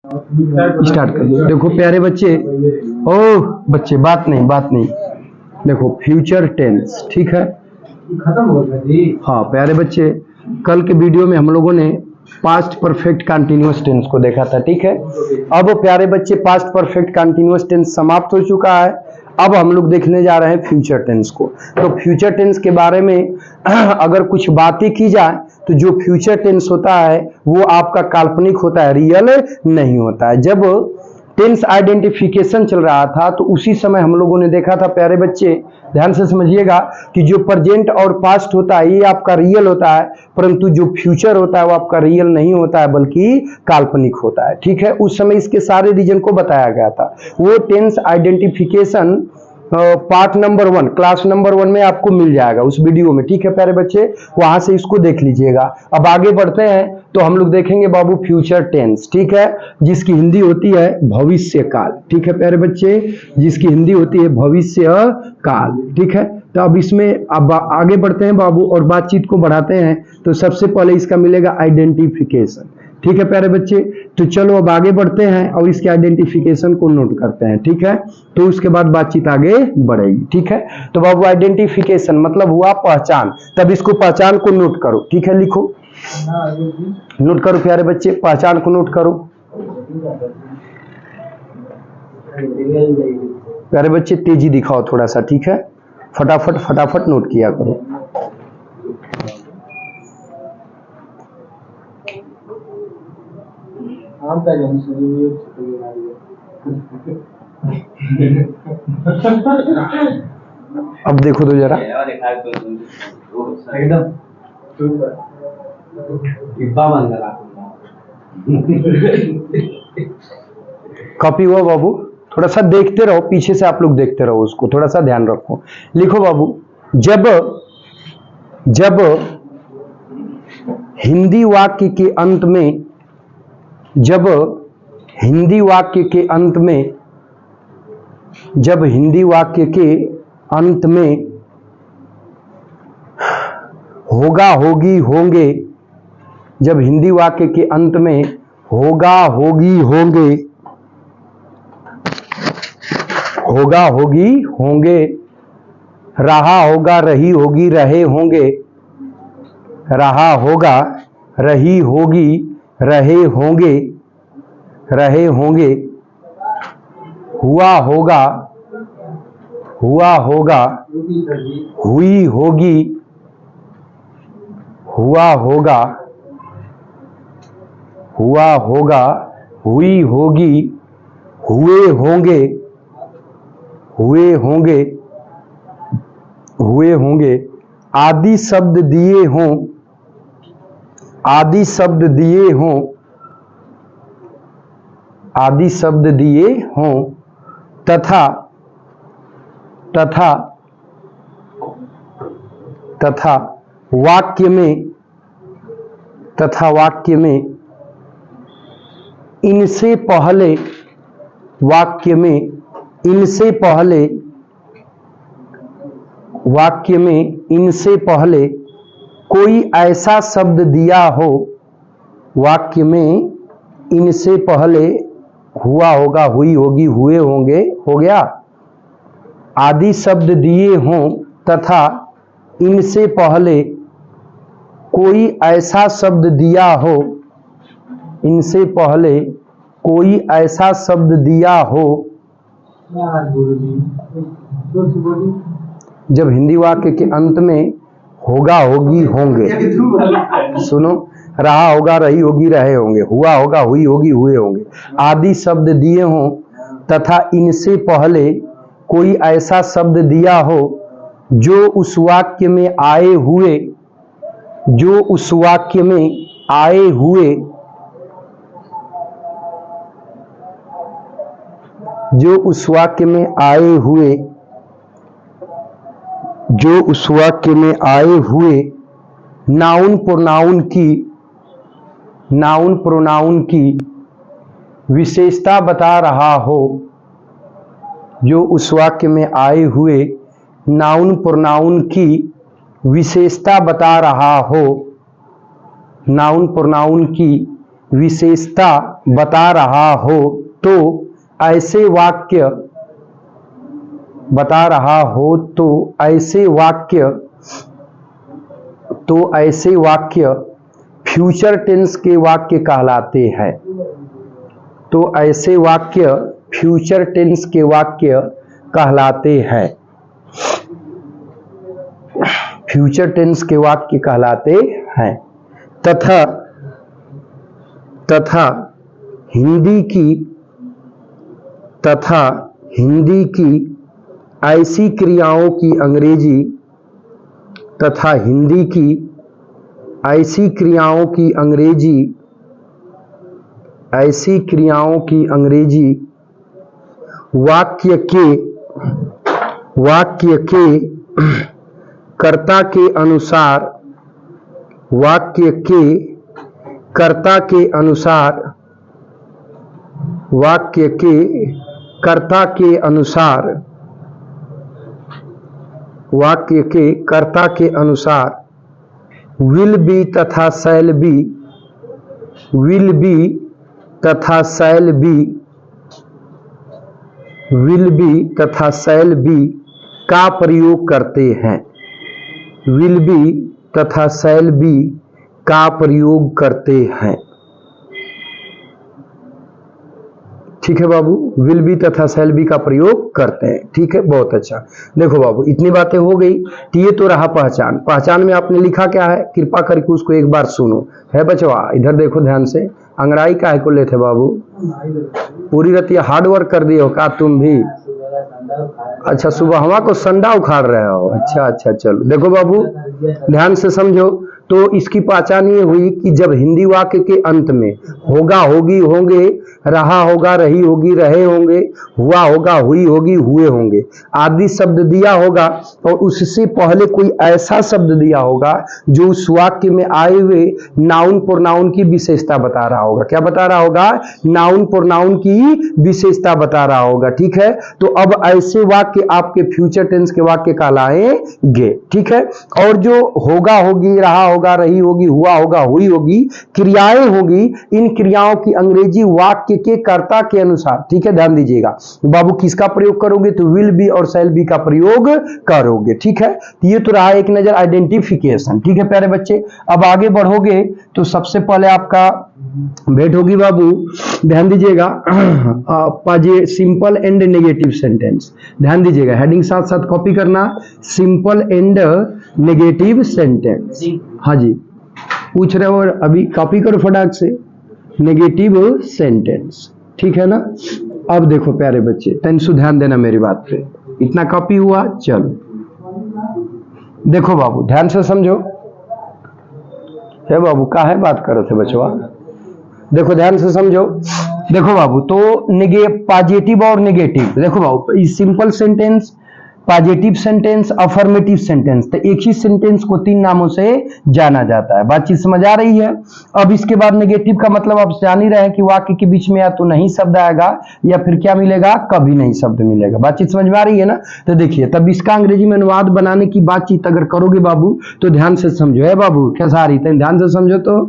Start कर दो। देखो प्यारे बच्चे, ओ बच्चे बात नहीं, देखो फ्यूचर टेंस, ठीक है, खत्म हो गया जी। हाँ प्यारे बच्चे, कल के वीडियो में हम लोगों ने पास्ट परफेक्ट कंटीन्यूअस टेंस को देखा था, ठीक है। अब प्यारे बच्चे पास्ट परफेक्ट कंटीन्यूअस टेंस समाप्त हो चुका है। अब हम लोग देखने जा रहे हैं फ्यूचर टेंस को। तो फ्यूचर टेंस के बारे में अगर कुछ बातें की जाए तो जो फ्यूचर टेंस होता है वो आपका काल्पनिक होता है, रियल नहीं होता है। जब टेंस आइडेंटिफिकेशन चल रहा था तो उसी समय हम लोगों ने देखा था प्यारे बच्चे, ध्यान से समझिएगा, कि जो प्रेजेंट और पास्ट होता है ये आपका रियल होता है, परंतु जो फ्यूचर होता है वो आपका रियल नहीं होता है बल्कि काल्पनिक होता है, ठीक है। उस समय इसके सारे रीजन को बताया गया था। वो tense identification part number 1 class number 1 में आपको मिल जाएगा उस वीडियो में, ठीक है प्यारे बच्चे, वहां से इसको देख लीजिएगा। अब आगे बढ़ते हैं तो हम लोग देखेंगे बाबू फ्यूचर टेंस, ठीक है, जिसकी हिंदी होती है भविष्य काल, ठीक है प्यारे बच्चे, जिसकी हिंदी होती है भविष्य काल, ठीक है। तो अब इसमें अब आगे बढ़ते हैं बाबू और बातचीत को बढ़ाते हैं। तो सबसे पहले इसका मिलेगा आइडेंटिफिकेशन, ठीक है प्यारे बच्चे। तो चलो अब आगे बढ़ते हैं और इसके आइडेंटिफिकेशन को नोट करते हैं, ठीक है। तो उसके बाद बातचीत आगे बढ़ेगी, ठीक है। तो बाबू आइडेंटिफिकेशन मतलब हुआ पहचान, तब इसको पहचान को नोट करो, ठीक है, लिखो, नोट करो प्यारे बच्चे, पहचान को नोट करो प्यारे बच्चे, तेजी दिखाओ थोड़ा सा, ठीक है, फटाफट नोट किया करो। अब देखो तो जरा एकदम कॉपी हुआ बाबू, थोड़ा सा देखते रहो, पीछे से आप लोग देखते रहो उसको, थोड़ा सा ध्यान रखो। लिखो बाबू, जब हिंदी वाक्य के अंत में, जब हिंदी वाक्य के अंत में, जब हिंदी वाक्य के अंत में होगा होगी होंगे, जब हिंदी वाक्य के अंत में होगा होगी होंगे, होगा होगी होंगे, रहा होगा रही होगी रहे होंगे, रहा होगा रही होगी रहे होंगे, रहे होंगे, हुआ होगा हुई होगी, हुआ होगा हुई होगी, हुए होंगे हुए होंगे, आदि शब्द दिए हों, आदि शब्द दिए हों, आदि शब्द दिए हों, तथा वाक्य में इनसे पहले, वाक्य में इनसे पहले कोई ऐसा शब्द दिया हो, वाक्य में इनसे पहले हुआ होगा हुई होगी हुए होंगे हो गया, आदि शब्द दिए हों तथा इनसे पहले कोई ऐसा शब्द दिया हो, इनसे पहले कोई ऐसा शब्द दिया हो, जब हिंदी वाक्य के अंत में होगा होगी होंगे, सुनो, रहा होगा रही होगी रहे होंगे, हुआ होगा हुई होगी हुए होंगे, आदि शब्द दिए हों तथा इनसे पहले कोई ऐसा शब्द दिया हो जो उस वाक्य में आए हुए, जो उस वाक्य में आए हुए, जो उस वाक्य में आए हुए, जो उस वाक्य में आए हुए नाउन प्रोनाउन की विशेषता बता रहा हो, जो उस वाक्य में आए हुए नाउन प्रोनाउन की विशेषता बता रहा हो, नाउन प्रोनाउन की विशेषता बता रहा हो तो ऐसे वाक्य, बता रहा हो तो ऐसे वाक्य, तो ऐसे वाक्य फ्यूचर टेंस के वाक्य कहलाते हैं। तो ऐसे वाक्य फ्यूचर टेंस के वाक्य कहलाते हैं, फ्यूचर टेंस के वाक्य कहलाते हैं। तथा तथा हिंदी की, तथा हिंदी की ऐसी क्रियाओं की अंग्रेजी, तथा हिंदी की ऐसी क्रियाओं की अंग्रेजी, ऐसी क्रियाओं की अंग्रेजी वाक्य के कर्ता के अनुसार, वाक्य के कर्ता के अनुसार, वाक्य के कर्ता के अनुसार, वाक्य के कर्ता के अनुसार विल बी तथा शैल बी, विल बी तथा शैल बी, विल बी तथा शैल बी का प्रयोग करते हैं, विल बी तथा शैल बी का प्रयोग करते हैं। ठीक है बाबू, विल बी तथा शैल बी का प्रयोग करते हैं। ठीक है, बहुत अच्छा। देखो बाबू, इतनी बातें हो गई। ये तो रहा पहचान। पहचान में आपने लिखा क्या है, कृपा करके उसको एक बार सुनो। है बचवा, इधर देखो ध्यान से। अंगड़ाई काहे को लेते बाबू, पूरी रतिया हार्ड वर्क कर दिए हो का तुम भी? अच्छा, सुबह हवा को संडा उखाड़ रहे हो। अच्छा अच्छा, चलो देखो बाबू ध्यान से समझो। तो इसकी पहचान ये हुई कि जब हिंदी वाक्य के अंत में होगा, होगी, होंगे, रहा होगा, रही होगी, रहे होंगे, हुआ होगा, हुई होगी, हुए होंगे आदि शब्द दिया होगा, और उससे पहले कोई ऐसा शब्द दिया होगा जो उस वाक्य में आए हुए नाउन प्रोनाउन की विशेषता बता रहा होगा। क्या बता रहा होगा? नाउन प्रोनाउन की विशेषता बता रहा होगा। ठीक है, तो अब ऐसे वाक्य आपके फ्यूचर टेंस के वाक्य कहलाएंगे। ठीक है, और जो होगा, होगी, रहा होगा, रही होगी, हुआ होगा, हुई होगी, क्रियाएं होगी, इन क्रियाओं की अंग्रेजी वाक्य के कर्ता के अनुसार, ठीक है, ध्यान दीजिएगा बाबू, किसका प्रयोग करोगे? तो विल बी और शैल बी का प्रयोग करोगे। ठीक है, ये तो रहा एक नजर आइडेंटिफिकेशन। ठीक है प्यारे बच्चे, अब आगे बढ़ोगे तो सबसे पहले आपका भेंट होगी बाबू, ध्यान दीजिएगा, सिंपल एंड नेगेटिव सेंटेंस। ध्यान दीजिएगा, हेडिंग साथ साथ कॉपी करना, सिंपल एंड नेगेटिव सेंटेंस। हाँ जी, पूछ रहे हो अभी, कॉपी करो फटाक से, नेगेटिव सेंटेंस। ठीक है ना? अब देखो प्यारे बच्चे, तनिक ध्यान देना मेरी बात पे। इतना कॉपी हुआ, चलो देखो बाबू ध्यान से समझो। है बाबू, का है बात करो थे बचवा, देखो ध्यान से समझो। देखो बाबू, तो पॉजिटिव और नेगेटिव, देखो बाबू, simple sentence, positive sentence, affirmative sentence, तो एक ही सेंटेंस को तीन नामों से जाना जाता है। बातचीत समझ आ रही है? अब इसके बाद नेगेटिव का मतलब आप जान ही रहे हैं कि वाक्य के बीच में या तो नहीं शब्द आएगा या फिर क्या मिलेगा, कभी नहीं शब्द मिलेगा। बातचीत समझ में आ रही है ना? तो देखिए, तब इसका अंग्रेजी में अनुवाद बनाने की बातचीत अगर करोगे बाबू तो ध्यान से समझो। है बाबू, कैसा आ रही है? ध्यान से समझो। तो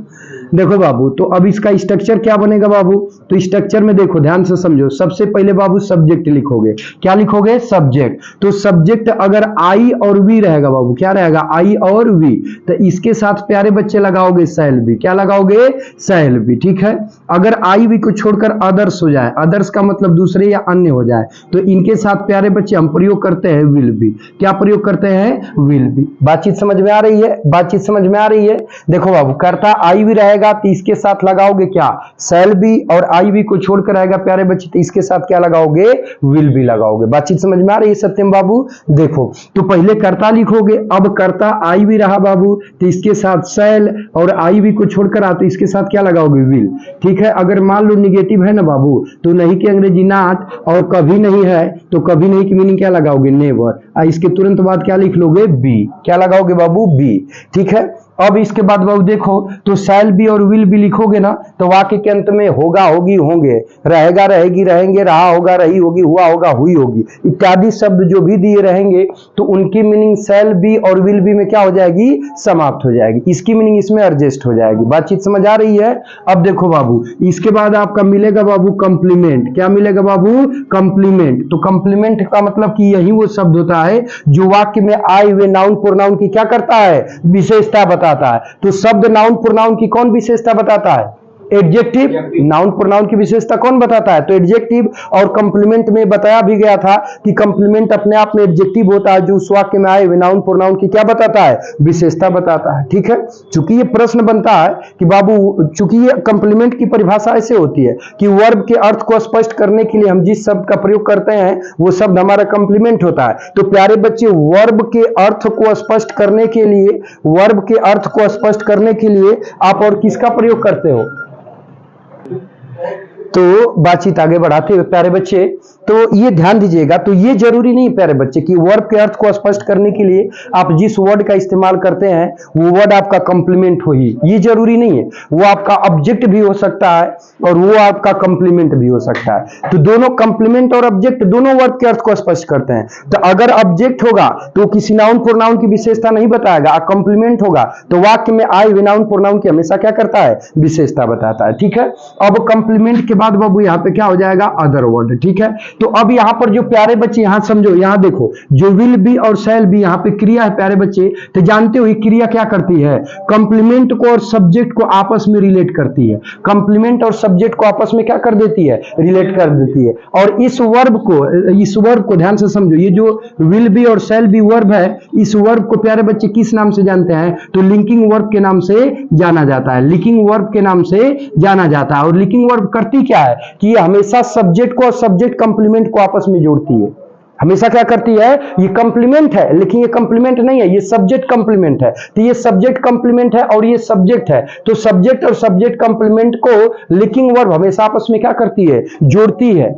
देखो बाबू, तो अब इसका स्ट्रक्चर क्या बनेगा बाबू? तो स्ट्रक्चर में देखो ध्यान से समझो। सबसे पहले बाबू सब्जेक्ट लिखोगे। क्या लिखोगे? सब्जेक्ट। तो सब्जेक्ट अगर आई और वी रहेगा बाबू, क्या रहेगा? आई और वी, तो इसके साथ प्यारे बच्चे लगाओगे शैल बी। क्या लगाओगे? Shall be. ठीक है, अगर आई वी को छोड़कर अदर्स हो जाए, अदर्स का मतलब दूसरे या अन्य हो जाए, तो इनके साथ प्यारे बच्चे हम प्रयोग करते हैं विल बी। क्या प्रयोग करते हैं? Will be. बातचीत समझ में आ रही है? बातचीत समझ में आ रही है? देखो बाबू, कर्ता आई वी रहेगा तो इसके साथ लगाओगे क्या? शैल बी, और आई वी को छोड़कर रहेगा प्यारे बच्चे तो इसके साथ क्या लगाओगे? विल बी लगाओगे। बातचीत समझ में आ रही है सत्यम बाबू? देखो, तो पहले कर्ता लिखोगे, अब कर्ता आई वी रहा बाबू तो इसके साथ शैल, और आई वी को छोड़कर आ तो इसके साथ क्या लगाओगे? विल। ठीक है, अगर मान लो निगेटिव है ना बाबू, तो नहीं की अंग्रेजी नॉट, और कभी नहीं है तो कभी नहीं की मीनिंग क्या लगाओगे? नेवर। इसके तुरंत बाद क्या लिख लोगे? बी। क्या लगाओगे बाबू? बी। ठीक है, अब इसके बाद बाबू देखो, तो शैल बी और विल बी लिखोगे ना, तो वाक्य के अंत में होगा, होगी, होंगे, रहेगा, रहेगी, रहेंगे, रहा होगा, रही होगी, हुआ होगा, हुई होगी इत्यादि शब्द जो भी दिए रहेंगे तो उनकी मीनिंग शैल बी और विल बी में क्या हो जाएगी, समाप्त हो जाएगी। इसकी मीनिंग इसमें एडजस्ट हो जाएगी। बातचीत समझ आ रही है? अब देखो बाबू, इसके बाद आपका मिलेगा बाबू कंप्लीमेंट। क्या मिलेगा बाबू? कंप्लीमेंट। तो कंप्लीमेंट का मतलब कि यही वो शब्द होता है जो वाक्य में आए हुए नाउन प्रोनाउन की क्या करता है, विशेषता बताता है। तो शब्द नाउन प्रोनाउन की कौन विशेषता बताता है? एडजेक्टिव। नाउन प्रोनाउन की विशेषता कौन बताता है? तो एडजेक्टिव। और कंप्लीमेंट में बताया भी गया था कि कंप्लीमेंट अपने आप में एडजेक्टिव होता है जो उस वाक्य में आए हुए नाउन प्रोनाउन की क्या बताता है, विशेषता बताता है। ठीक है, चूंकि ये प्रश्न बनता है कि बाबू, चूंकि ये कंप्लीमेंट की परिभाषा ऐसे होती है कि वर्ब के अर्थ को स्पष्ट करने के लिए हम जिस शब्द का प्रयोग करते हैं वो शब्द हमारा कंप्लीमेंट होता है। तो प्यारे बच्चे, वर्ब के अर्थ को स्पष्ट करने के लिए, वर्ब के अर्थ को स्पष्ट करने के लिए आप और किसका प्रयोग करते हो? तो बातचीत आगे बढ़ाते हुए प्यारे बच्चे, तो ये ध्यान दीजिएगा, तो ये जरूरी नहीं प्यारे बच्चे कि वर्ब के अर्थ को स्पष्ट करने के लिए आप जिस वर्ड का इस्तेमाल करते हैं वो वर्ड आपका कंप्लीमेंट हो ही, ये जरूरी नहीं है। वो आपका ऑब्जेक्ट भी हो सकता है और वो आपका कंप्लीमेंट भी हो सकता है। तो दोनों कंप्लीमेंट और ऑब्जेक्ट दोनों वर्ब के अर्थ को स्पष्ट करते हैं। तो अगर ऑब्जेक्ट होगा तो किसी नाउन प्रोनाउन की विशेषता नहीं बताएगा, कंप्लीमेंट होगा तो वाक्य में आए हुए नाउन प्रोनाउन की हमेशा क्या करता है, विशेषता बताता है। ठीक है, अब कंप्लीमेंट के बाद बाबू यहाँ पे क्या हो जाएगा, अदर वर्ड। ठीक है, तो अब यहाँ पर जो प्यारे बच्चे यहां समझो, यहां देखो, जो विल बी और शैल बी यहाँ पे क्रिया है प्यारे बच्चे, तो जानते हो ये क्रिया क्या करती है, कंप्लीमेंट को और सब्जेक्ट को आपस में रिलेट करती है। कंप्लीमेंट और सब्जेक्ट को आपस में क्या कर देती है, रिलेट कर देती है। और इस वर्ब को ध्यान से समझो, ये जो विल बी और शैल बी वर्ब है, इस वर्ब को प्यारे बच्चे किस नाम से जानते हैं, तो लिंकिंग वर्ब के नाम से जाना जाता है। लिंकिंग वर्ब के नाम से जाना जाता है। और लिंकिंग वर्ब करती क्या है कि ये हमेशा सब्जेक्ट को और सब्जेक्ट कंप्लीमेंट को आपस में जोड़ती है। हमेशा क्या करती है, ये कंप्लीमेंट है लेकिन ये कंप्लीमेंट नहीं है, ये सब्जेक्ट कंप्लीमेंट है। तो ये सब्जेक्ट कंप्लीमेंट है और ये सब्जेक्ट है, तो सब्जेक्ट और सब्जेक्ट कंप्लीमेंट को लिंकिंग वर्ब हमेशा आपस में क्या करती है, जोड़ती है।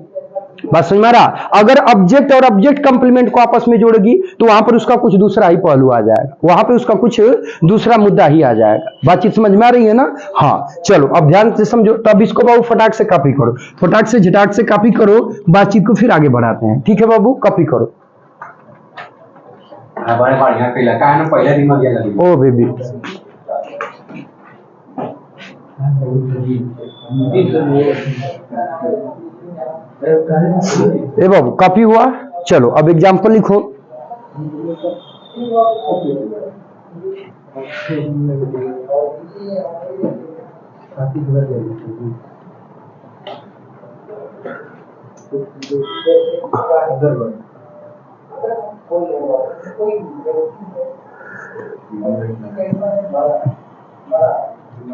बात समझ में आ रहा? अगर ऑब्जेक्ट और ऑब्जेक्ट कंप्लीमेंट को आपस में जोड़ेगी तो वहां पर उसका कुछ दूसरा ही पहलू आ जाएगा, वहां पर उसका कुछ दूसरा मुद्दा ही आ जाएगा। बातचीत समझ में आ रही है ना? हाँ, चलो अब ध्यान से समझो। तब इसको बाबू फटाक से कॉपी करो, फटाक से झटाक से कॉपी करो, बातचीत को फिर आगे बढ़ाते हैं। ठीक है बाबू, कॉपी करो। ओ बेबी, ए बाबू कॉपी हुआ? चलो अब एग्जाम्पल लिखो।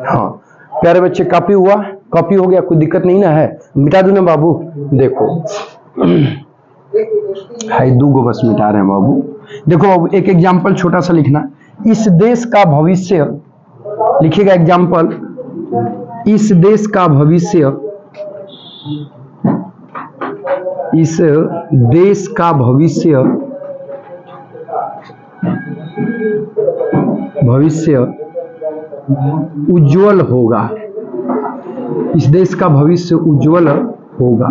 हाँ प्यारे बच्चे, कॉपी हुआ? कॉपी हो गया, कोई दिक्कत नहीं ना है? मिटा दूं ना बाबू? देखो हाई दू गो बस मिटा रहे हैं बाबू। देखो बाबू, एक एग्जाम्पल छोटा सा लिखना। इस देश का भविष्य लिखिएगा, एग्जाम्पल, इस देश का भविष्य, इस देश का भविष्य, भविष्य उज्जवल होगा। इस देश का भविष्य उज्जवल होगा।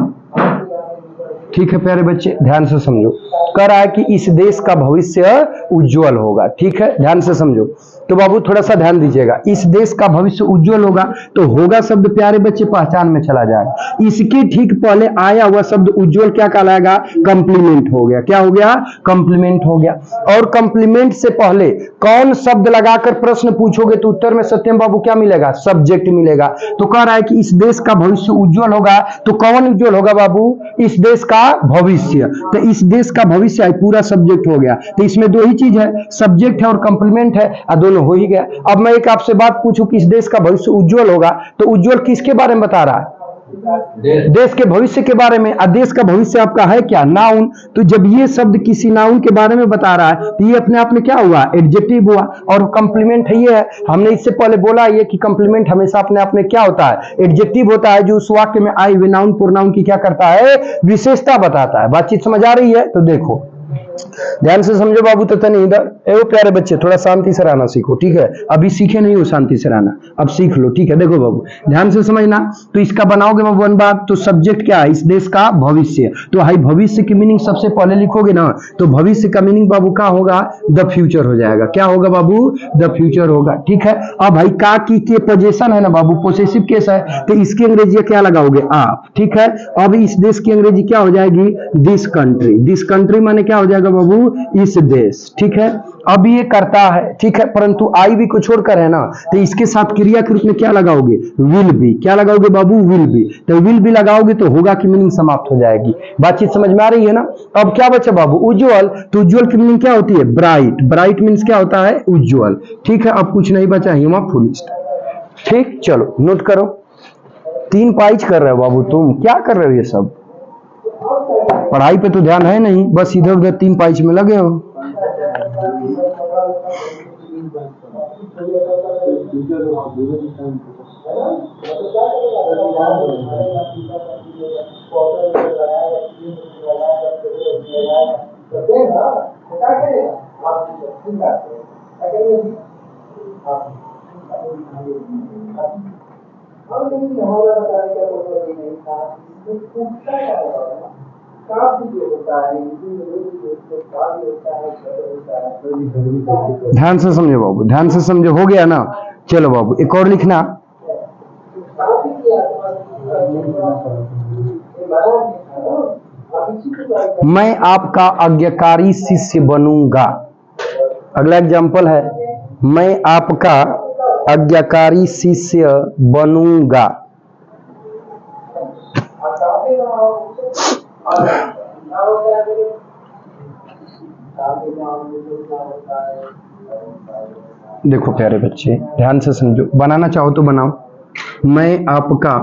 ठीक है प्यारे बच्चे, ध्यान से समझो। कह रहा है कि इस देश का भविष्य उज्जवल होगा। ठीक है, ध्यान से समझो। तो बाबू थोड़ा सा ध्यान दीजिएगा, इस देश का भविष्य उज्जवल होगा, तो होगा शब्द प्यारे बच्चे पहचान में चला जाएगा। इसके ठीक पहले आया हुआ शब्द उज्जवल क्या कहलाएगा, कंप्लीमेंट हो गया। क्या हो गया, कंप्लीमेंट हो गया। और कंप्लीमेंट से पहले कौन शब्द लगाकर प्रश्न पूछोगे तो उत्तर में सत्यम बाबू क्या मिलेगा, सब्जेक्ट मिलेगा। तो कह रहा है कि इस देश का भविष्य उज्जवल होगा, तो कौन उज्जवल होगा बाबू, इस देश का भविष्य। तो इस देश का भविष्य है, पूरा सब्जेक्ट हो गया। तो इसमें दो ही चीज है, सब्जेक्ट है और कंप्लीमेंट है, दोनों हो ही गया। अब मैं एक आपसे बात पूछूं कि इस देश का भविष्य उज्जवल होगा, तो उज्जवल किसके बारे में बता रहा है, देश के भविष्य के बारे में। देश का भविष्य आपका है क्या, नाउन। तो जब ये शब्द किसी नाउन के बारे में बता रहा है तो ये अपने आप में क्या हुआ, एडजेक्टिव हुआ। और कंप्लीमेंट है ये है, हमने इससे पहले बोला ये कि कंप्लीमेंट हमेशा अपने आप में क्या होता है, एडजेक्टिव होता है, जो उस वाक्य में आए हुए नाउन प्रोनाउन की क्या करता है, विशेषता बताता है। बातचीत समझ आ रही है? तो देखो ध्यान से समझो बाबू, तो तनी इधर एवं प्यारे बच्चे थोड़ा शांति से रहना सीखो, ठीक है। अभी सीखे नहीं हो शांति से रहना, अब सीख लो, ठीक है। देखो बाबू ध्यान से समझना, तो इसका बनाओगे बाबू अनुवाद, तो सब्जेक्ट क्या है, इस देश का भविष्य। तो भाई भविष्य की मीनिंग सबसे पहले लिखोगे ना, तो भविष्य का मीनिंग बाबू क्या होगा, द फ्यूचर हो जाएगा। क्या होगा बाबू, द फ्यूचर होगा, ठीक है। अब भाई का की के पोजेशन है ना बाबू, पोसेसिव केस है, तो इसकी अंग्रेजी क्या लगाओगे, आप, ठीक है। अब इस देश की अंग्रेजी क्या हो जाएगी, दिस कंट्री। दिस कंट्री माने क्या हो जाएगा बाबू, इस देश, ठीक है। अब ये करता है, ठीक है, परंतु आई भी को छोड़कर है ना, तो इसके साथ क्रिया के रूप में क्या लगाओगे, विल बी। क्या लगाओगे बाबू, विल बी। तो विल बी लगाओगे तो होगा की मीनिंग समाप्त हो जाएगी। बातचीत समझ में आ रही है ना। अब क्या बचा बाबू, उज्जवल। तो उज्जवल की मीनिंग क्या होती है, ब्राइट। ब्राइट मीन्स क्या होता है, उज्जवल, ठीक है। अब कुछ नहीं बचा, हिमा फुल स्टॉप, ठीक। चलो नोट करो, 3 पाइच कर रहे हो बाबू, तुम क्या कर रहे हो, ये सब पढ़ाई पे तो ध्यान है नहीं, बस इधर उधर 3 पाइच में लगे हो। ध्यान से समझो बाबू, ध्यान से समझो, हो गया ना। चलो बाबू एक और लिखना, मैं आपका आज्ञाकारी शिष्य बनूंगा। अगला एग्जाम्पल है, मैं आपका आज्ञाकारी शिष्य बनूंगा। देखो प्यारे बच्चे ध्यान से समझो, बनाना चाहो तो बनाओ। मैं आपका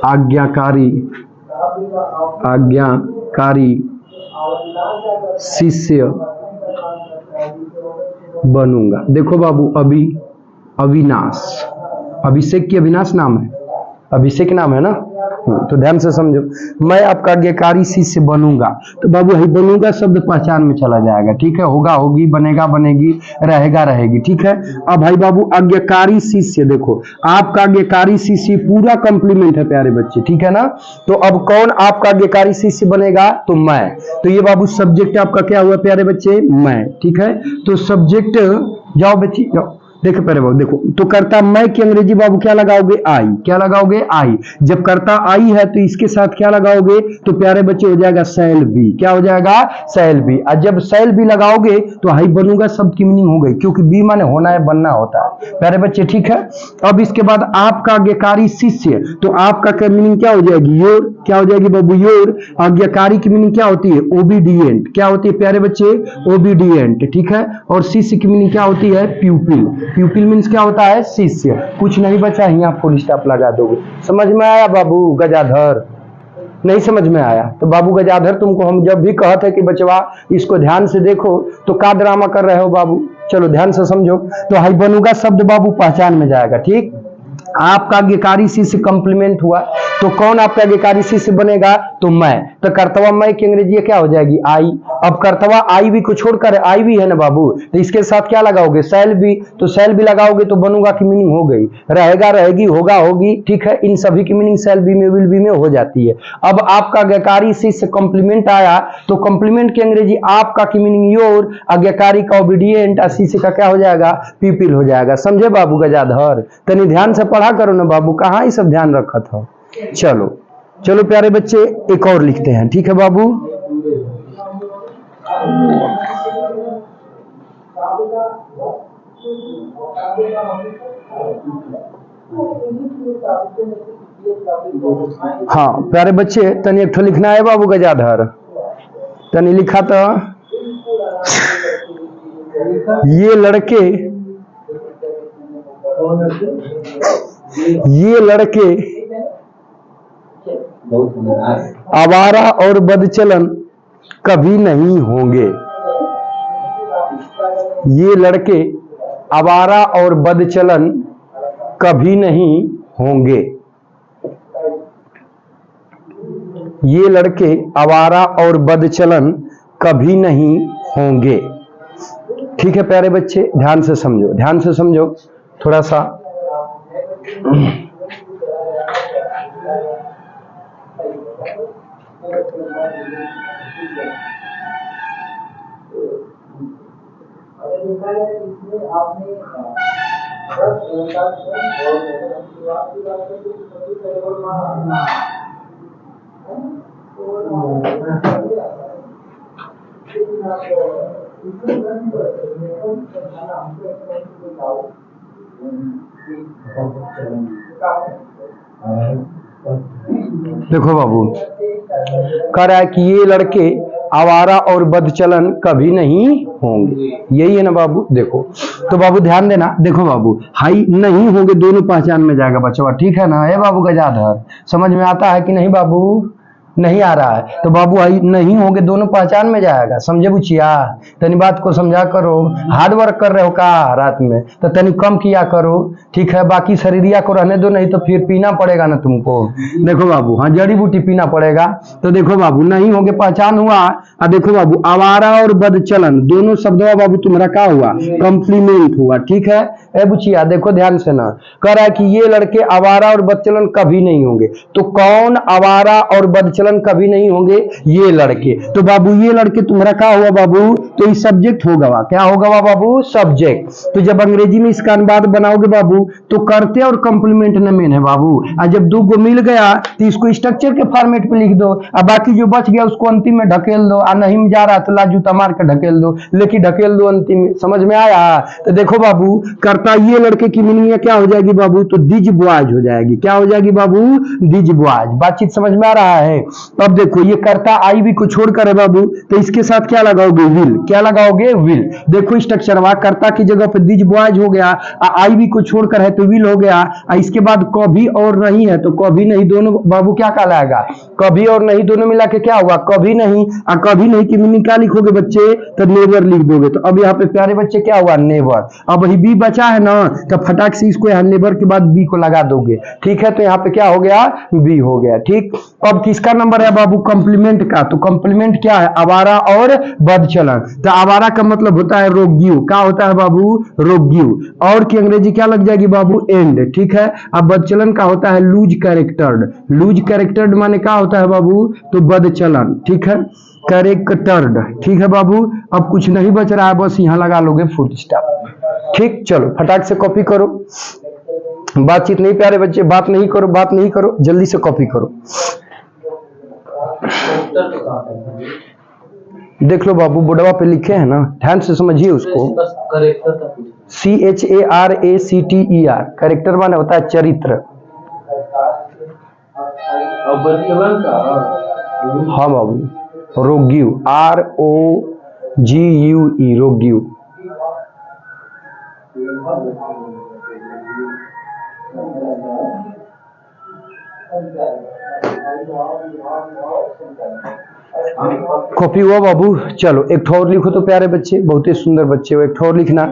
आज्ञाकारी शिष्य बनूंगा। देखो बाबू, अविनाश, अभिषेक की अविनाश नाम है, अभिषेक नाम है ना। तो ध्यान से समझो, मैं आपका आज्ञाकारी शिष्य बनूंगा। तो बाबू ही बनूंगा शब्द पहचान में चला जाएगा, ठीक है। होगा होगी, बनेगा बनेगी, रहेगा रहेगी, ठीक है। अब भाई बाबू आज्ञाकारी शिष्य, देखो आपका आज्ञाकारी शिष्य पूरा कंप्लीमेंट है प्यारे बच्चे, ठीक है ना। तो अब कौन आपका आज्ञाकारी शिष्य बनेगा, तो मैं। तो ये बाबू सब्जेक्ट आपका क्या हुआ प्यारे बच्चे, मैं, ठीक है। तो सब्जेक्ट, जाओ बच्ची जाओ, देखो पहले बाबू देखो, तो कर्ता मैं की अंग्रेजी बाबू क्या लगाओगे, आई। क्या लगाओगे, आई। जब कर्ता आई है तो इसके साथ क्या लगाओगे, तो प्यारे बच्चे हो जाएगा शैल बी। क्या हो जाएगा, शैल बी। और जब शैल बी लगाओगे तो हाई बनूंगा शब्द की मीनिंग हो गई, क्योंकि बी माने होना है, बनना होता है प्यारे बच्चे, ठीक है। अब इसके बाद आपका आज्ञाकारी शिष्य, तो आपका क्या मीनिंग क्या हो जाएगी, योर। क्या हो जाएगी बाबू, योर। आज्ञाकारी की मीनिंग क्या होती है, ओबीडिएंट। क्या होती है प्यारे बच्चे, ओबीडिएंट, ठीक है। और शिष्य की मीनिंग क्या होती है, प्यूपिल। प्यूपिल मीन्स क्या होता है, शिष्य। कुछ नहीं बचा, यहाँ फुल स्टॉप लगा दोगे। समझ में आया बाबू गजाधर, नहीं समझ में आया तो बाबू गजाधर, तुमको हम जब भी कहते हैं कि बचवा इसको ध्यान से देखो, तो का ड्रामा कर रहे हो बाबू। चलो ध्यान से समझो, तो हाई बनूंगा शब्द बाबू पहचान में जाएगा, ठीक। आपका आज्ञाकारी शिष्य कंप्लीमेंट हुआ, तो कौन आपका आज्ञाकारी शिष्य बनेगा, तो मैं। तो कर्तव्य मैं की अंग्रेजी क्या हो जाएगी, आई। अब कर्तव्य आई भी को छोड़कर, आई भी है ना बाबू, तो इसके साथ क्या लगाओगे, शैल भी। तो शैल भी लगाओगे तो बनूंगा की मीनिंग हो गई, रहेगा रहेगी, होगा होगी, ठीक है। इन सभी की मीनिंग शैल बी में, विल बी में हो जाती है। अब आपका आज्ञाकारी शिष्य कंप्लीमेंट आया, तो कंप्लीमेंट की अंग्रेजी आपका की मीनिंग योर, आज्ञाकारी का ओबीडिएंट, शिष्य का क्या हो जाएगा, पीपल हो जाएगा। समझे बाबू गजाधर, तनी ध्यान से पढ़ा करो ना बाबू, कहाँ ये सब ध्यान रखा था। चलो चलो प्यारे बच्चे एक और लिखते हैं, ठीक है बाबू। हाँ प्यारे बच्चे तनी एक लिखना है बाबू गजाधर, तनी लिखा तो, ये लड़के आवारा और बदचलन कभी नहीं होंगे। ये लड़के आवारा और बदचलन कभी नहीं होंगे। ये लड़के आवारा और बदचलन कभी नहीं होंगे। ठीक है प्यारे बच्चे, ध्यान से समझो, ध्यान से समझो थोड़ा सा। देखो बाबू, कह रहा है कि ये लड़के आवारा और बदचलन कभी नहीं होंगे, यही है ना बाबू। देखो तो बाबू ध्यान देना, देखो बाबू हाई नहीं होंगे दोनों पहचान में जाएगा बच्चा, ठीक है ना। ये बाबू गजाधर समझ में आता है कि नहीं बाबू? नहीं आ रहा है तो बाबू आई नहीं होंगे दोनों पहचान में जाएगा, समझे बुचिया? तनी बात को समझा करो, हार्ड वर्क कर रहे हो का रात में तो तनी कम किया करो, ठीक है। बाकी शरीरिया को रहने दो, नहीं तो फिर पीना पड़ेगा ना तुमको। देखो बाबू, हाँ जड़ी बूटी पीना पड़ेगा। तो देखो बाबू नहीं होंगे पहचान हुआ। और देखो बाबू आवारा और बदचलन दोनों शब्दों बाबू तुम्हारा क्या हुआ? कॉम्प्लीमेंट हुआ, ठीक है। ए बुचिया देखो ध्यान से ना, कह रहा है कि ये लड़के आवारा और बदचलन कभी नहीं होंगे। तो कौन आवारा और बदचलन कभी नहीं होंगे? ये लड़के। तो बाबू ये लड़के तुम्हारा क्या हुआ बाबू? तो ये सब्जेक्ट होगा, क्या होगा वा बाबू? सब्जेक्ट। तो जब अंग्रेजी में इसका अनुवाद बनाओगे बाबू तो करते और कंप्लीमेंट न मेन है बाबू। और जब दो को मिल गया तो इसको स्ट्रक्चर के फॉर्मेट पे लिख दो, और बाकी जो बच गया उसको अंतिम में ढकेल दो। और नहीं जा रहा तो लाजूता मार के ढकेल दो, लेकिन ढकेल दो अंतिम में। समझ में आया? तो देखो बाबू करता ये लड़के की मीनिंग क्या हो जाएगी बाबू? तो दिज बॉयज हो जाएगी। क्या हो जाएगी बाबू? These boys. बातचीत समझ में आ रहा है? अब देखो ये करता आई भी को छोड़कर है बाबू, तो इसके साथ क्या लगाओगे? विल। क्या लगाओगे? विल। देखो स्ट्रक्चर वहां करता की जगह पे दिज बॉयज हो गया, आई भी को छोड़कर है तो विल हो गया। इसके बाद कभी और नहीं है तो कभी नहीं, दोनों बाबू क्या कहलाएगा? कभी और नहीं दोनों मिला के क्या हुआ? कभी नहीं। और कभी नहीं की मीनिंग क्या लिखोगे बच्चे? तो नेवर लिख दोगे। तो अब यहाँ पे प्यारे बच्चे क्या हुआ? नेवर। अब वही बी बचा है ना, तो फटाक से इसको यहाँ नेवर के बाद बी को लगा दोगे, ठीक है। तो यहाँ पे क्या हो गया? बी हो गया, ठीक। अब किसका नंबर है बाबू? कंप्लीमेंट का। तो कंप्लीमेंट क्या है? आवारा और बदचलन। तो आवारा का मतलब होता है रोग्यू। क्या होता है बाबू? रोग्यू। और की अंग्रेजी क्या लग जाएगी बाबू? एंड, ठीक है। अब बदचलन का होता है लूज कैरेक्टर्ड। लूज कैरेक्टर्ड माने क्या होता है बाबू? तो बदचलन, ठीक है। कैरेक्टर्ड, ठीक है बाबू। अब कुछ नहीं बच रहा है, बस यहाँ लगा लोगे फुल स्टॉप, ठीक। चलो फटाक से कॉपी करो, बातचीत नहीं प्यारे बच्चे, बात नहीं करो, बात नहीं करो, जल्दी से कॉपी करो। देख लो बाबू बोर्डवा पे लिखे हैं ना, ध्यान से समझिए उसको। CHARACTER, कैरेक्टर माने होता है चरित्र। हाँ बाबू, रोग्यू, ROGUE, रोग्यू। कॉपी हुआ बाबू? चलो एक ठो और लिखो तो प्यारे बच्चे, बहुत ही सुंदर बच्चे हो, एक ठो और लिखना।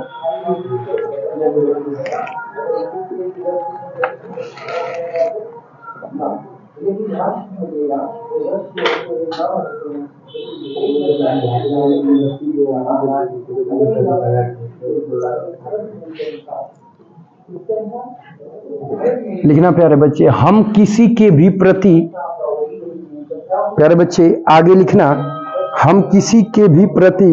लिखना प्यारे बच्चे, हम किसी के भी प्रति, प्यारे बच्चे आगे लिखना, हम किसी के भी प्रति,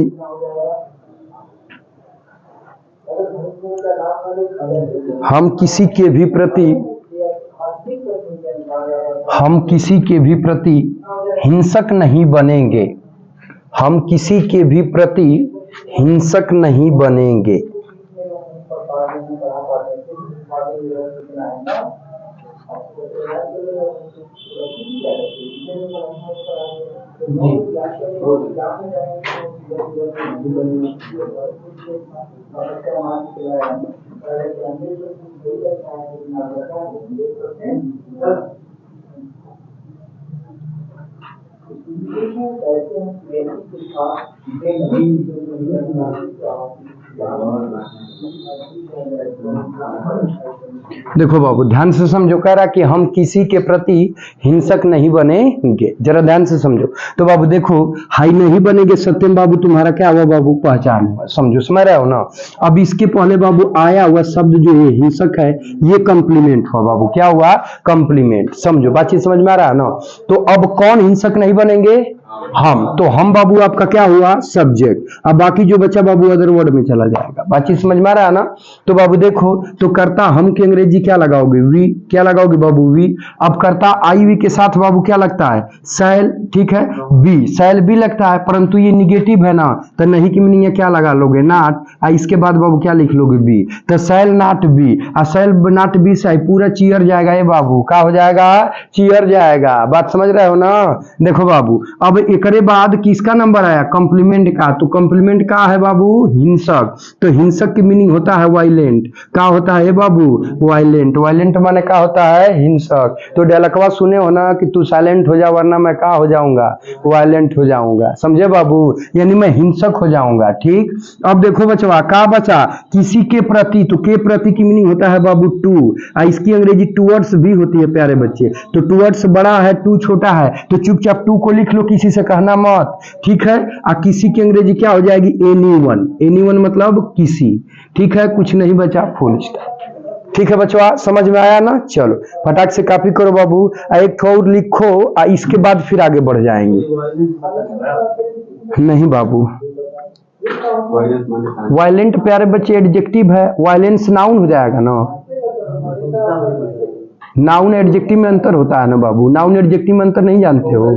हम किसी के भी प्रति, हम किसी के भी प्रति हिंसक नहीं बनेंगे। हम किसी के भी प्रति हिंसक नहीं बनेंगे। देखो बाबू ध्यान से समझो, कह रहा कि हम किसी के प्रति हिंसक नहीं बनेंगे, जरा ध्यान से समझो। तो बाबू देखो हाई नहीं बनेंगे, सत्यम बाबू तुम्हारा क्या हुआ बाबू, पहचान हुआ, समझो समझ रहे हो ना। अब इसके पहले बाबू आया हुआ शब्द जो है हिंसक है, ये कॉम्प्लीमेंट हुआ बाबू, क्या हुआ, कॉम्प्लीमेंट, समझो बातचीत समझ में आ रहा है ना। तो अब कौन हिंसक नहीं बनेंगे, हम, तो हम बाबू आपका क्या हुआ, सब्जेक्ट। अब बाकी जो बच्चा बाबू अदर वर्ड में चला जाएगा, बातचीत समझ में आ रहा है ना। तो बाबू देखो, तो कर्ता हम की अंग्रेजी क्या लगाओगे, वी, क्या लगाओगे बाबू, वी। अब कर्ता आई वी के साथ बाबू क्या लगता है, शैल, ठीक है, बी, शैल बी लगता है, परंतु ये निगेटिव है ना, तो नहीं की मीनिंग है क्या लगा लोगे, नॉट, इसके बाद बाबू क्या लिख लोगे, बी। तो shall not be, shall not be से पूरा चीयर जाएगा, ये बाबू क्या हो जाएगा, चीयर जाएगा, बात समझ रहे हो ना। देखो बाबू अब एकरे बाद किसका नंबर आया, कॉम्प्लीमेंट का। तो कॉम्प्लीमेंट का है बाबू हिंसक, तो हिंसक की मीनिंग होता है वायलेंट, क्या होता है बाबू, वायलेंट। वायलेंट माने क्या होता है, हिंसक। तो डायलॉगवा सुने हो ना कि तू साइलेंट हो जा वरना मैं क्या हो जाऊंगा, वायलेंट हो जाऊंगा, समझे बाबू, यानी मैं हिंसक हो जाऊंगा, ठीक। अब देखो बचवा का बचा, किसी के प्रति, तो के प्रति की मीनिंग होता है बाबू टू, इसकी अंग्रेजी टूवर्ड्स भी होती है प्यारे बच्चे। तो टूवर्ड्स बड़ा है, टू छोटा है, तो चुपचाप टू को लिख लो, किसी से कहना मत, ठीक है। किसी की अंग्रेजी क्या हो जाएगी, एनीवन, एनीवन मतलब किसी, ठीक है, कुछ नहीं बचा, फुल स्टॉप। ठीक है बच्चों, समझ में आया ना। चलो फटाक से कॉपी करो बाबू, एक और लिखो, इसके बाद फिर आगे बढ़ जाएंगे। नहीं बाबू, वायलेंट प्यारे बच्चे एडजेक्टिव है, वायलेंस नाउन हो जाएगा ना। नाउन एडजेक्टिव में अंतर होता है ना बाबू, नाउन एडजेक्टिव में अंतर नहीं जानते हो,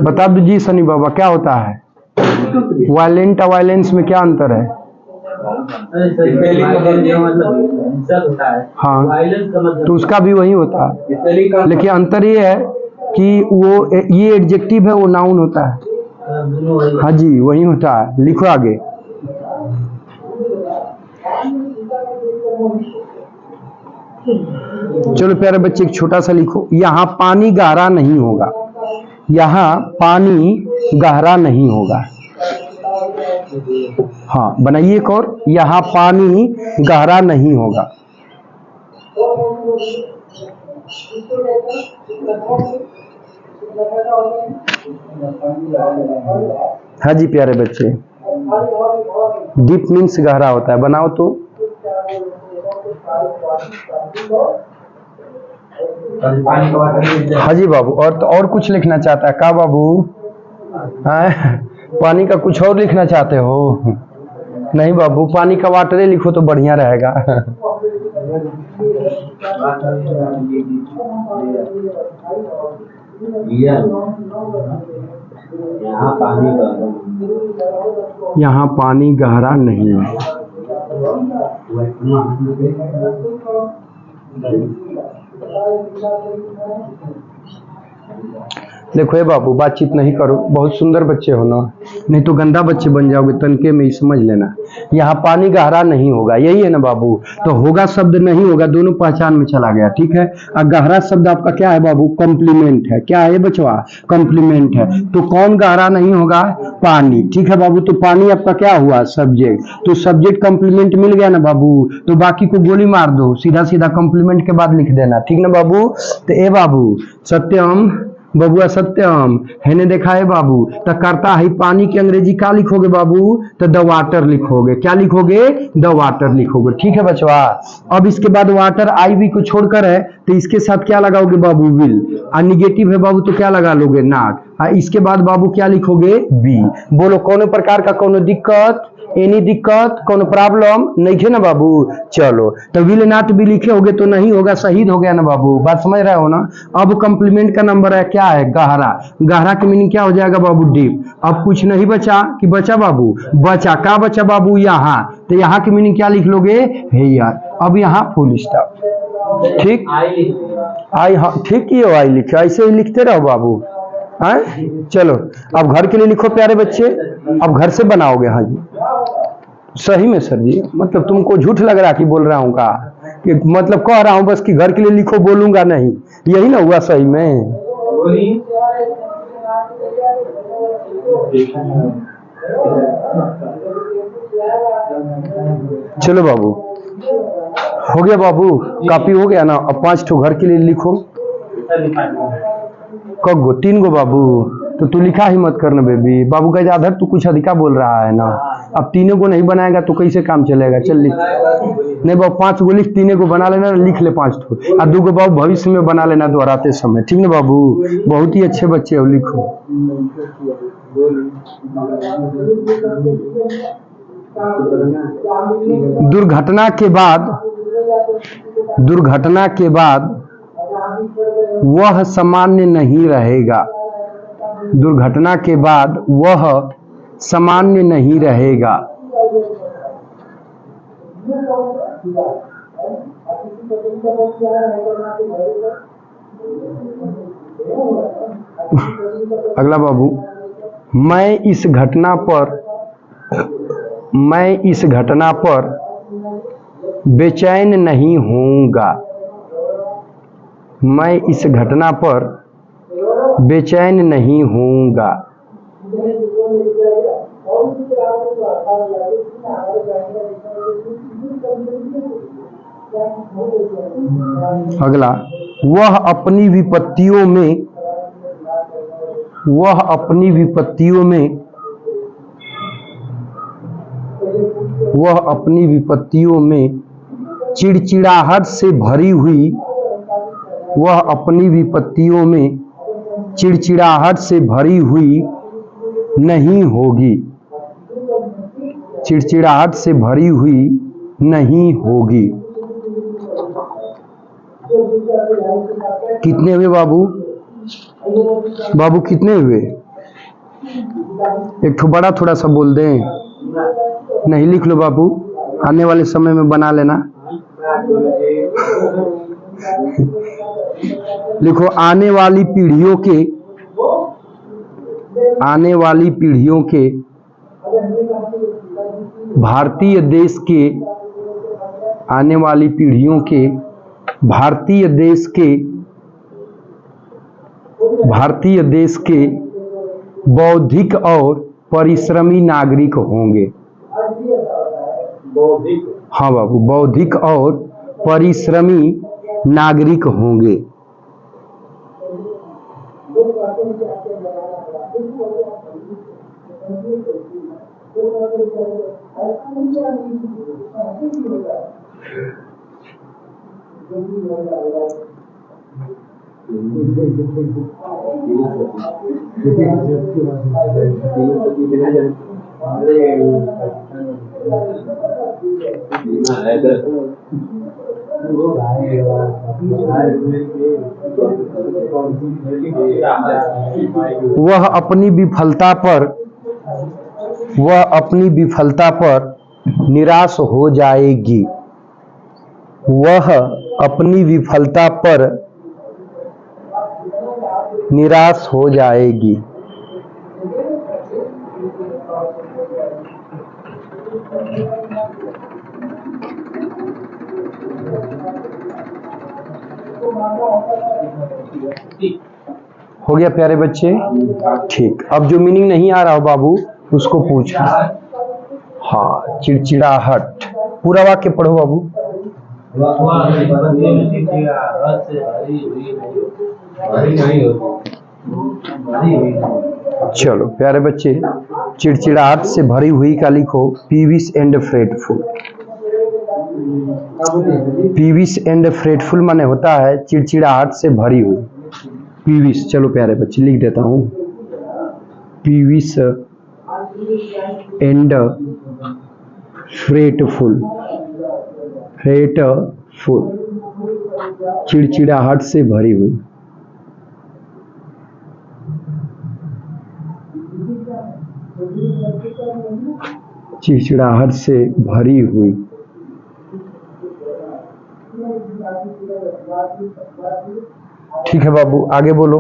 बता दीजिए सनी बाबा क्या होता है, वायलेंट और वायलेंस में क्या अंतर है। हाँ तो उसका भी वही होता है, लेकिन अंतर ये है कि वो ये एडजेक्टिव है, वो नाउन होता है। हाँ जी वही होता है, लिखो आगे। चलो प्यारे बच्चे एक छोटा सा लिखो, यहाँ पानी गहरा नहीं होगा, यहाँ पानी गहरा नहीं होगा। हाँ बनाइए एक और, यहाँ पानी गहरा नहीं होगा। हाँ जी प्यारे बच्चे, डीप मीन्स गहरा होता है, बनाओ तो। हाँ जी बाबू, और तो और कुछ लिखना चाहता है क्या बाबू, पानी का कुछ और लिखना चाहते हो। नहीं बाबू, पानी का वाटरे लिखो तो बढ़िया रहेगा। यहाँ पानी गहरा नहीं है। देखो ये बाबू बातचीत नहीं करो, बहुत सुंदर बच्चे हो ना, नहीं तो गंदा बच्चे बन जाओगे, तनके में ही समझ लेना। यहाँ पानी गहरा नहीं होगा, यही है ना बाबू। तो होगा शब्द नहीं होगा, दोनों पहचान में चला गया, ठीक है। और गहरा शब्द आपका क्या है बाबू, कॉम्प्लीमेंट है, क्या है बचवा, कॉम्प्लीमेंट है। तो कौन गहरा नहीं होगा, पानी, ठीक है बाबू। तो पानी आपका क्या हुआ, सब्जेक्ट। तो सब्जेक्ट कॉम्प्लीमेंट मिल गया ना बाबू, तो बाकी को गोली मार दो, सीधा सीधा कॉम्प्लीमेंट के बाद लिख देना, ठीक ना बाबू। तो ए बाबू सत्यम, बबुआ सत्यम है ने देखा है बाबू। तो करता है पानी की अंग्रेजी क्या लिखोगे बाबू, तो द वाटर लिखोगे, क्या लिखोगे, द वाटर लिखोगे, ठीक है बचवा। अब इसके बाद वाटर आई वी को छोड़कर है, तो इसके साथ क्या लगाओगे बाबू, विल। और निगेटिव है बाबू तो क्या लगा लोगे, नॉट। इसके बाद बाबू क्या लिखोगे, बी। बोलो कौन प्रकार का कोनो दिक्कत, एनी दिक्कत, कौन प्रॉब्लम नहीं है ना बाबू। चलो तो विल नॉट भी लिखे होगे तो नहीं होगा, शहीद हो गया ना बाबू, बात समझ रहे हो ना। अब कॉम्प्लीमेंट का नंबर है क्या है, गहरा। गहरा की मीनिंग क्या हो जाएगा बाबू, डीप। अब कुछ नहीं बचा कि बचा बाबू, बचा का बचा बाबू, यहाँ। तो यहाँ की मीनिंग क्या लिख लोगे, है यार। अब यहाँ फुल स्टॉप, ठीक। आई, हाँ ठीक ही हो, आई लिखे, ऐसे ही लिखते रहो बाबू। चलो अब घर के लिए लिखो प्यारे बच्चे, अब घर से बनाओगे। हाँ जी सही में सर जी, मतलब तुमको झूठ लग रहा कि बोल रहा हूँ का, कि मतलब कह रहा हूँ बस कि घर के लिए लिखो, बोलूंगा नहीं, यही ना हुआ सही में। चलो बाबू, हो गया बाबू, कॉपी हो गया ना। अब 5 ठो घर के लिए लिखो। कब गो? 3 गो बाबू। तो तू लिखा ही मत करना बेबी। बाबू का आधर तू कुछ अधिका बोल रहा है ना। अब 3 को नहीं बनाएगा तो कैसे काम चलेगा? चल लिख। नहीं बाबू 5 गो लिख, 3 को बना लेना, लिख ले 5 ठो। और 2 गो बाबू भविष्य में बना लेना दोहराते समय, ठीक ना बाबू? बहुत ही अच्छे बच्चे हो, लिखो। दुर्घटना के बाद वह सामान्य नहीं रहेगा। दुर्घटना के बाद वह सामान्य नहीं रहेगा। अगला बाबू, मैं इस घटना पर बेचैन नहीं होऊंगा। मैं इस घटना पर बेचैन नहीं होऊंगा। अगला, वह अपनी विपत्तियों में चिड़चिड़ाहट से भरी हुई नहीं होगी। चिड़चिड़ाहट से भरी हुई नहीं होगी। कितने हुए बाबू? बाबू कितने हुए? एक ठो बड़ा थोड़ा सा बोल दें। नहीं, लिख लो बाबू, आने वाले समय में बना लेना। लिखो, आने वाली पीढ़ियों के भारतीय देश के बौद्धिक और परिश्रमी नागरिक होंगे। हाँ बाबू, बौद्धिक और परिश्रमी नागरिक होंगे। वह अपनी विफलता पर निराश हो जाएगी। वह अपनी विफलता पर निराश हो जाएगी। हो गया प्यारे बच्चे? ठीक। अब जो मीनिंग नहीं आ रहा हो बाबू उसको पूछ। हाँ, चिड़चिड़ाहट। पूरा वाक्य पढ़ो बाबू। चलो प्यारे बच्चे, चिड़चिड़ाहट से भरी हुई का लिखो पीविश एंड फ्रेटफुल। पीविश एंड फ्रेटफुल माने होता है चिड़चिड़ाहट से भरी हुई। पीविश, चलो प्यारे बच्चे लिख देता हूँ, पीविश एंड फ्रेटफुल। चिड़चिड़ाहट से भरी हुई। चिड़चिड़ाहट से भरी हुई। ठीक है बाबू, आगे बोलो।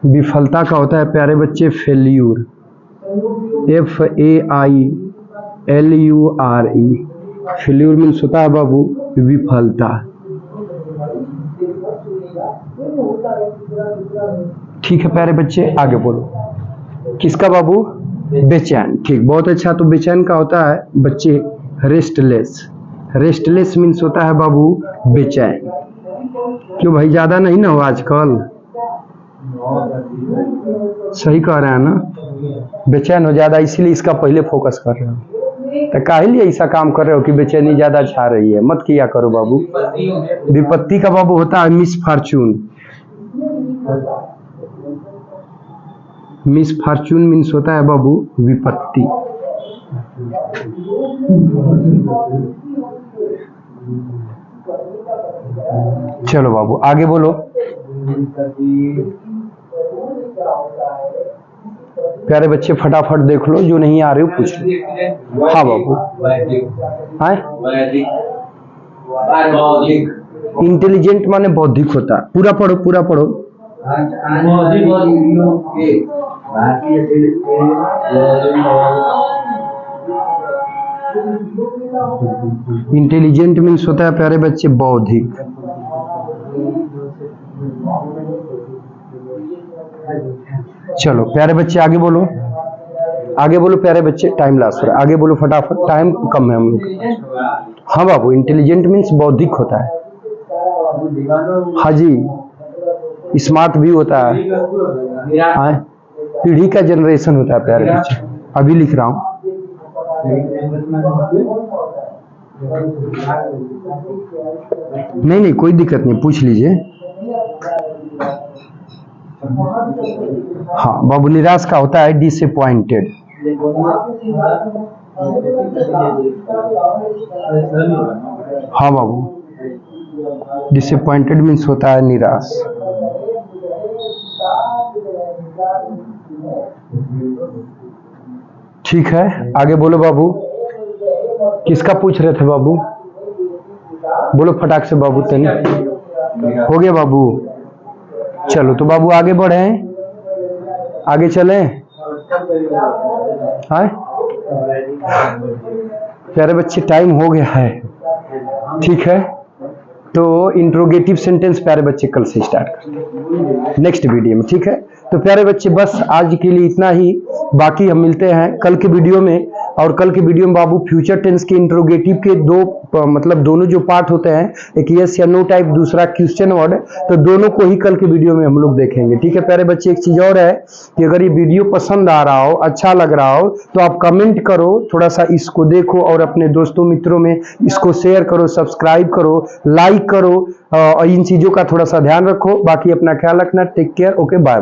विफलता का होता है प्यारे बच्चे फेल्यूर। FAILURE। फेल्यूर मीन्स होता है बाबू विफलता। ठीक है प्यारे बच्चे, आगे बोलो। किसका बाबू? बेचैन। ठीक, बहुत अच्छा। तो बेचैन का होता है बच्चे रेस्टलेस। रेस्टलेस मीन्स होता है बाबू बेचैन। क्यों भाई, ज्यादा नहीं ना हो आजकल? सही कह रहे हैं ना, बेचैन हो ज्यादा, इसीलिए इसका पहले फोकस कर रहे हो। तो काहे लिए ऐसा काम कर रहे हो कि बेचैनी ज्यादा छा रही है? मत किया करो बाबू। विपत्ति का बाबू होता है miss Fortune. Miss Fortune means होता है बाबू विपत्ति। चलो बाबू आगे बोलो। प्यारे बच्चे फटाफट देख लो, जो नहीं आ रहे हो पूछ लो। हाँ बाबू। इंटेलिजेंट माने बौद्धिक होता है। पूरा पढ़ो, पूरा पढ़ो। इंटेलिजेंट मीन्स होता है प्यारे बच्चे बौद्धिक। चलो प्यारे बच्चे आगे बोलो, आगे बोलो प्यारे बच्चे, टाइम लास्ट हो रहा है, आगे बोलो फटाफट, टाइम कम है हम लोग। हाँ बाबू, इंटेलिजेंट मीन्स बौद्धिक होता है। हाँ जी, स्मार्ट भी होता है। हाँ, पीढ़ी का जनरेशन होता है प्यारे बच्चे। अभी लिख रहा हूँ। नहीं कोई दिक्कत नहीं, पूछ लीजिए। हाँ बाबू, निराश का होता है डिसअपॉइंटेड। हाँ बाबू, डिसअपॉइंटेड मीन्स होता है निराश। ठीक है, आगे बोलो बाबू। किसका पूछ रहे थे बाबू? बोलो फटाक से बाबू। तेने हो गया बाबू। चलो तो बाबू आगे बढ़े, आगे चलें। हाँ प्यारे बच्चे, टाइम हो गया है। ठीक है, तो इंट्रोगेटिव सेंटेंस प्यारे बच्चे कल से स्टार्ट करते नेक्स्ट वीडियो में। ठीक है, तो प्यारे बच्चे बस आज के लिए इतना ही। बाकी हम मिलते हैं कल के वीडियो में। और कल के वीडियो में बाबू फ्यूचर टेंस के इंट्रोगेटिव के दोनों जो पार्ट होते हैं, एक यस या नो टाइप, दूसरा क्वेश्चन वर्ड, तो दोनों को ही कल के वीडियो में हम लोग देखेंगे। ठीक है प्यारे बच्चे, एक चीज और है कि अगर ये वीडियो पसंद आ रहा हो, अच्छा लग रहा हो, तो आप कमेंट करो, थोड़ा सा इसको देखो और अपने दोस्तों मित्रों में इसको शेयर करो, सब्सक्राइब करो, लाइक करो, और इन चीजों का थोड़ा सा ध्यान रखो। बाकी अपना ख्याल रखना। Take care. Okay, bye.